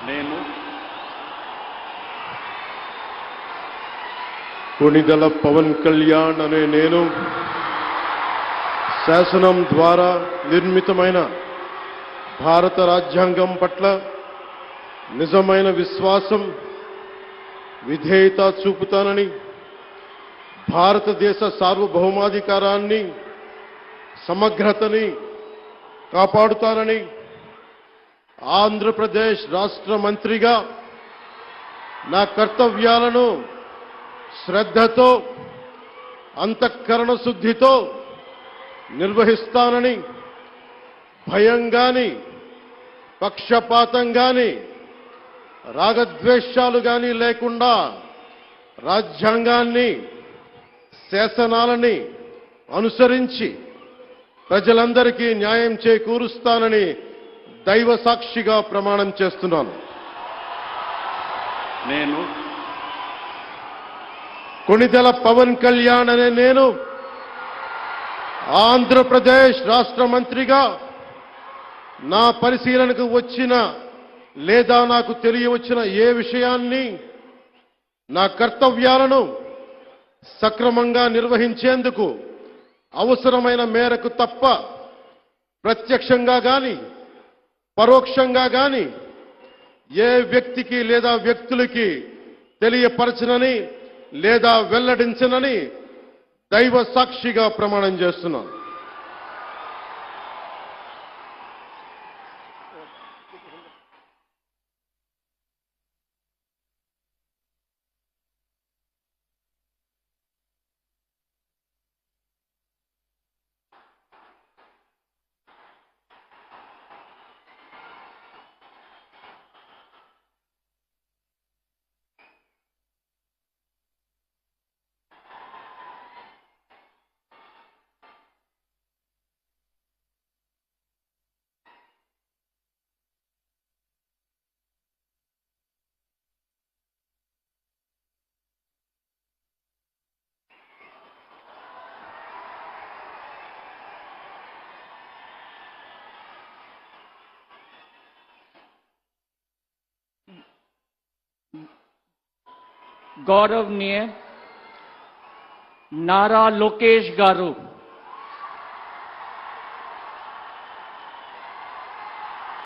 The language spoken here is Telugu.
నేను కొణిదెల పవన్ కళ్యాణ్ అనే నేను శాసనం ద్వారా నిర్మితమైన భారత రాజ్యాంగం పట్ల నిజమైన విశ్వాసం, విధేయత చూపుతానని, భారతదేశ సార్వభౌమాధికారాన్ని, సమగ్రతని కాపాడుతానని, ఆంధ్రప్రదేశ్ రాష్ట్ర మంత్రిగా నా కర్తవ్యాలను శ్రద్ధతో, అంతఃకరణ శుద్ధితో నిర్వహిస్తానని, భయం గాని, పక్షపాతం గాని, రాగద్వేషాలు గాని లేకుండా రాజ్యాంగాన్ని, శాసనాలని అనుసరించి ప్రజలందరికీ న్యాయం చేకూరుస్తానని దైవ సాక్షిగా ప్రమాణం చేస్తున్నాను. నేను కొణిదెల పవన్ కళ్యాణ్ అనే నేను ఆంధ్రప్రదేశ్ రాష్ట్ర మంత్రిగా నా పరిశీలనకు వచ్చిన లేదా నాకు తెలియవచ్చిన ఏ విషయాన్ని, నా కర్తవ్యాలను సక్రమంగా నిర్వహించేందుకు అవసరమైన మేరకు తప్ప ప్రత్యక్షంగా గాని పరోక్షంగా గాని ఏ వ్యక్తికి లేదా వ్యక్తులకి తెలియపరచనని లేదా వెల్లడించనని దైవ సాక్షిగా ప్రమాణం చేస్తున్నాను. गौरवनीय नारा लोकेश गारू।